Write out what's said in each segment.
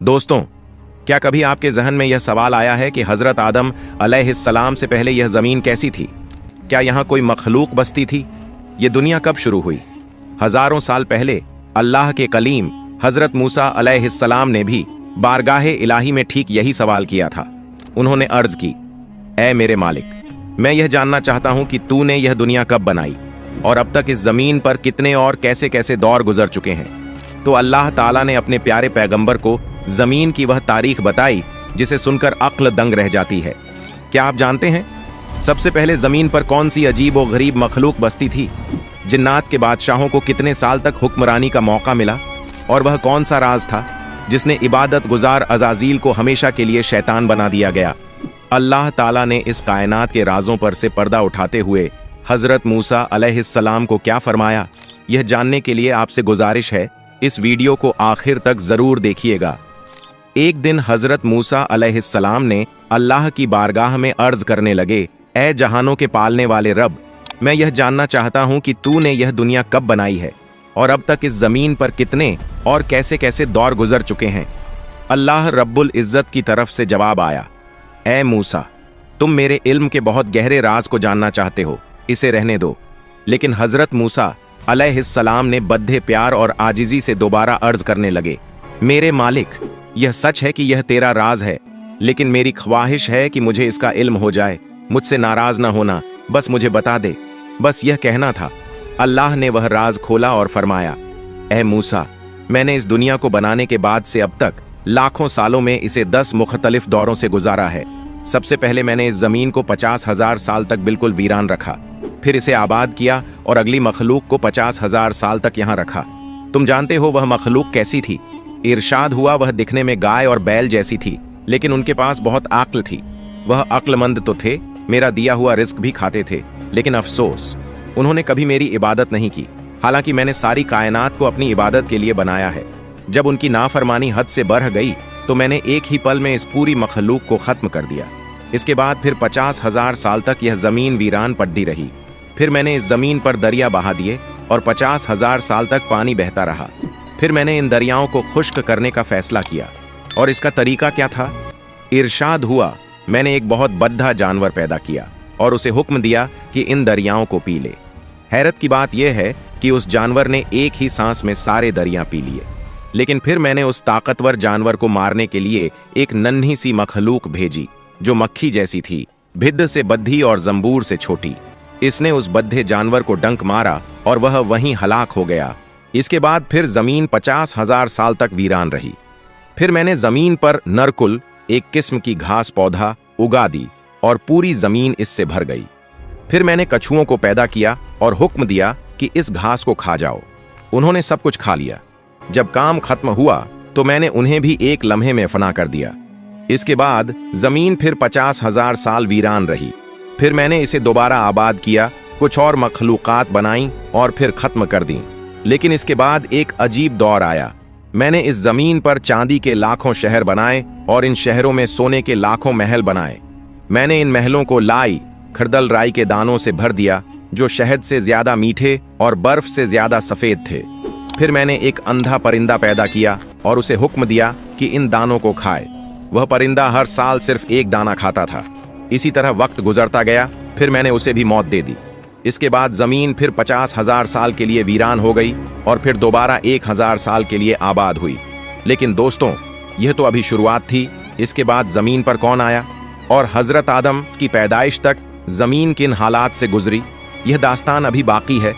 दोस्तों, क्या कभी आपके जहन में यह सवाल आया है कि हजरत आदम अलैहिस्सलाम से पहले यह जमीन कैसी थी? क्या यहाँ कोई मखलूक बसती थी? ये दुनिया कब शुरू हुई? हजारों साल पहले अल्लाह के कलीम हजरत मूसा अलैहिस्सलाम ने भी बारगाहे इलाही में ठीक यही सवाल किया था। उन्होंने अर्ज की, ऐ मेरे मालिक, मैं यह जानना चाहता हूं कि तूने यह दुनिया कब बनाई और अब तक इस जमीन पर कितने और कैसे कैसे दौर गुजर चुके हैं। तो अल्लाह ताला ने अपने प्यारे पैगंबर को जमीन की वह तारीख बताई जिसे सुनकर अक्ल दंग रह जाती है। क्या आप जानते हैं सबसे पहले जमीन पर कौन सी अजीब और गरीब मखलूक बसती थी? जिन्नात के बादशाहों को कितने साल तक हुक्मरानी का मौका मिला? और वह कौन सा राज था जिसने इबादत गुजार अजाजील को हमेशा के लिए शैतान बना दिया गया? अल्लाह ताला ने इस कायनात के राजों पर से पर्दा उठाते हुए हजरत मूसा अलैहिस्सलाम को क्या फरमाया, यह जानने के लिए आपसे गुजारिश है इस वीडियो को आखिर तक जरूर देखिएगा। एक दिन हजरत मूसा अलैहिस्सलाम ने अल्लाह की बारगाह में अर्ज करने लगे, ऐ जहानों के पालने वाले रब, मैं यह जानना चाहता हूं कि तूने यह दुनिया कब बनाई है और अब तक इस जमीन पर कितने और कैसे कैसे दौर गुजर चुके हैं। अल्लाह रब्बुल इज्जत की तरफ से जवाब आया, ऐ मूसा, तुम मेरे इल्म के बहुत गहरे राज को जानना चाहते हो, इसे रहने दो। लेकिन हजरत मूसा अलैहिस्सलाम ने बद्दे प्यार और आजिजी से दोबारा अर्ज करने लगे, मेरे मालिक, यह सच है कि यह तेरा राज है, लेकिन मेरी ख्वाहिश है कि मुझे इसका इल्म हो जाए। मुझसे नाराज ना होना, बस मुझे बता दे, बस यह कहना था। अल्लाह ने वह राज खोला और फरमाया, ऐ मूसा, मैंने इस दुनिया को बनाने के बाद से अब तक लाखों सालों में इसे 10 मुख्तलिफ दौरों से गुजारा है। सबसे पहले मैंने इस जमीन को 50,000 साल तक बिल्कुल वीरान रखा, फिर इसे आबाद किया और अगली मखलूक को 50,000 साल तक यहाँ रखा। तुम जानते हो वह मखलूक कैसी थी? इरशाद हुआ वह दिखने में गाय और बैल जैसी थी, लेकिन उनके पास बहुत अक्ल थी। वह अक्लमंद तो थे, मेरा दिया हुआ रिस्क भी खाते थे, लेकिन अफसोस उन्होंने कभी मेरी इबादत नहीं की, हालांकि मैंने सारी कायनात को अपनी इबादत के लिए बनाया है। जब उनकी नाफरमानी हद से बढ़ गई तो मैंने एक ही पल में इस पूरी मखलूक को खत्म कर दिया। इसके बाद फिर 50,000 साल तक यह जमीन वीरान पड़ी रही। फिर मैंने इस जमीन पर दरिया बहा दिए और 50,000 साल तक पानी बहता रहा। फिर मैंने इन दरियाओं को खुश्क करने का फैसला किया, और इसका तरीका क्या था? इरशाद हुआ, मैंने एक बहुत बद्धा जानवर पैदा किया और उसे हुक्म दिया कि इन दरियाओं को पी ले। हैरत की बात यह है कि उस जानवर ने एक ही सांस में सारे दरिया पी लिए। लेकिन फिर मैंने उस ताकतवर जानवर को मारने के लिए एक नन्ही सी मखलूक भेजी जो मक्खी जैसी थी, भिद्द से बद्धी और जंबूर से छोटी। इसने उस बद्धे जानवर को डंक मारा और वह वहीं हलाक हो गया। इसके बाद फिर जमीन 50,000 साल तक वीरान रही। फिर मैंने जमीन पर नरकुल, एक किस्म की घास पौधा, उगा दी और पूरी जमीन इससे भर गई। फिर मैंने कछुओं को पैदा किया और हुक्म दिया कि इस घास को खा जाओ। उन्होंने सब कुछ खा लिया। जब काम खत्म हुआ तो मैंने उन्हें भी एक लम्हे में फना कर दिया। इसके बाद जमीन फिर 50,000 साल वीरान रही। फिर मैंने इसे दोबारा आबाद किया, कुछ और मखलूकात बनाई और फिर खत्म कर दी। लेकिन इसके बाद एक अजीब दौर आया। मैंने इस जमीन पर चांदी के लाखों शहर बनाए और इन शहरों में सोने के लाखों महल बनाए। मैंने इन महलों को लाई खरदल राई के दानों से भर दिया, जो शहद से ज्यादा मीठे और बर्फ से ज्यादा सफेद थे। फिर मैंने एक अंधा परिंदा पैदा किया और उसे हुक्म दिया कि इन दानों को खाए। वह परिंदा हर साल सिर्फ एक दाना खाता था। इसी तरह वक्त गुजरता गया, फिर मैंने उसे भी मौत दे दी। इसके बाद जमीन फिर 50,000 साल के लिए वीरान हो गई और फिर दोबारा 1,000 साल के लिए आबाद हुई। लेकिन दोस्तों, यह तो अभी शुरुआत थी। इसके बाद जमीन पर कौन आया और हजरत आदम की पैदाइश तक जमीन किन हालात से गुजरी, यह दास्तान अभी बाकी है।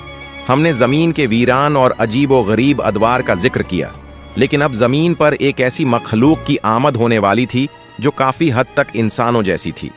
हमने जमीन के वीरान और अजीब व गरीब अदवार का जिक्र किया, लेकिन अब जमीन पर एक ऐसी मखलूक की आमद होने वाली थी जो काफी हद तक इंसानों जैसी थी।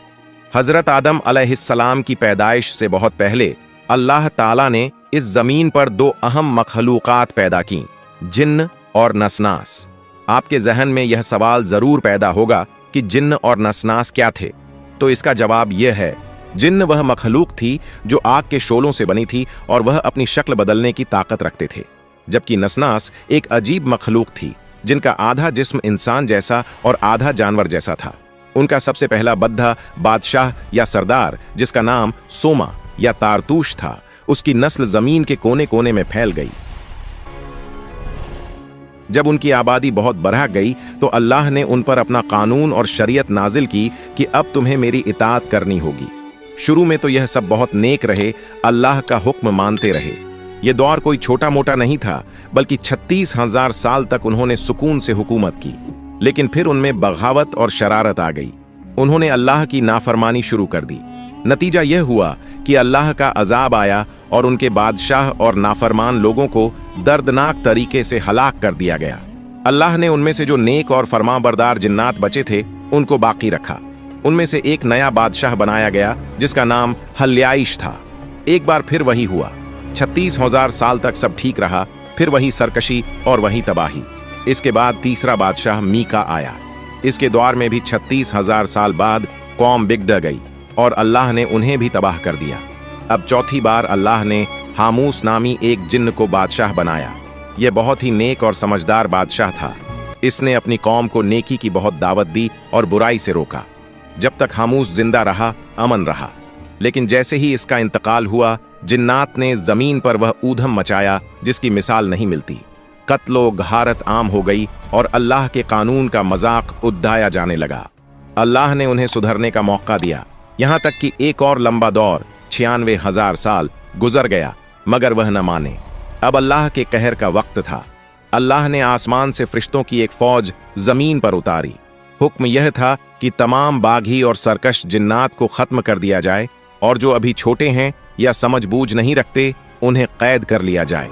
हजरत आदम अलैहिस्सलाम की पैदाइश से बहुत पहले अल्लाह ताला ने इस जमीन पर 2 अहम मखलूकात पैदा की, जिन्न और नसनास। आपके जहन में यह सवाल जरूर पैदा होगा कि जिन्न और नसनास क्या थे? तो इसका जवाब यह है, जिन्न वह मखलूक थी जो आग के शोलों से बनी थी और वह अपनी शक्ल बदलने की ताकत रखते थे, जबकि नसनास एक अजीब मखलूक थी जिनका आधा जिस्म इंसान जैसा और आधा जानवर जैसा था। उनका सबसे पहला बद्धा बादशाह या सरदार, जिसका नाम सोमा या तारतूश था, उसकी नस्ल जमीन के कोने कोने में फैल गई। जब उनकी आबादी बहुत बढ़ गई तो अल्लाह ने उन पर अपना कानून और शरीयत नाजिल की कि अब तुम्हें मेरी इताअत करनी होगी। शुरू में तो यह सब बहुत नेक रहे, अल्लाह का हुक्म मानते रहे। यह दौर कोई छोटा मोटा नहीं था, बल्कि 36,000 साल तक उन्होंने सुकून से हुकूमत की। लेकिन फिर उनमें बगावत और शरारत आ गई। उन्होंने अल्लाह की नाफरमानी शुरू कर दी। नतीजा यह हुआ कि अल्लाह का अजाब आया और उनके बादशाह और नाफरमान लोगों को दर्दनाक तरीके से हलाक कर दिया गया। अल्लाह ने उनमें से जो नेक और फरमाबरदार जिन्नात बचे थे उनको बाकी रखा। उनमें से एक नया बादशाह बनाया गया जिसका नाम हल्याइश था। एक बार फिर वही हुआ। 36,000 साल तक सब ठीक रहा, फिर वही सरकशी और वही तबाही। इसके बाद तीसरा बादशाह मीका आया। इसके दौर में भी 36,000 साल बाद कौम बिगड़ गई और अल्लाह ने उन्हें भी तबाह कर दिया। अब चौथी बार अल्लाह ने हामूस नामी एक जिन्न को बादशाह बनाया। यह बहुत ही नेक और समझदार बादशाह था। इसने अपनी कौम को नेकी की बहुत दावत दी और बुराई से रोका। जब तक हामूस जिंदा रहा, अमन रहा। लेकिन जैसे ही इसका इंतकाल हुआ, जिन्नात ने जमीन पर वह ऊधम मचाया जिसकी मिसाल नहीं मिलती। कत्लो गहारत आम हो गई और अल्लाह के कानून का मजाक उड़ाया जाने लगा। अल्लाह ने उन्हें सुधरने का मौका दिया, यहां तक कि एक और लंबा दौर 96,000 साल गुजर गया, मगर वह न माने। अब अल्लाह के कहर का वक्त था। अल्लाह ने आसमान से फरिश्तों की एक फौज जमीन पर उतारी। हुक्म यह था कि तमाम बागी और सरकश जिन्नात को खत्म कर दिया जाए और जो अभी छोटे हैं या समझ बूझ नहीं रखते उन्हें कैद कर लिया जाए।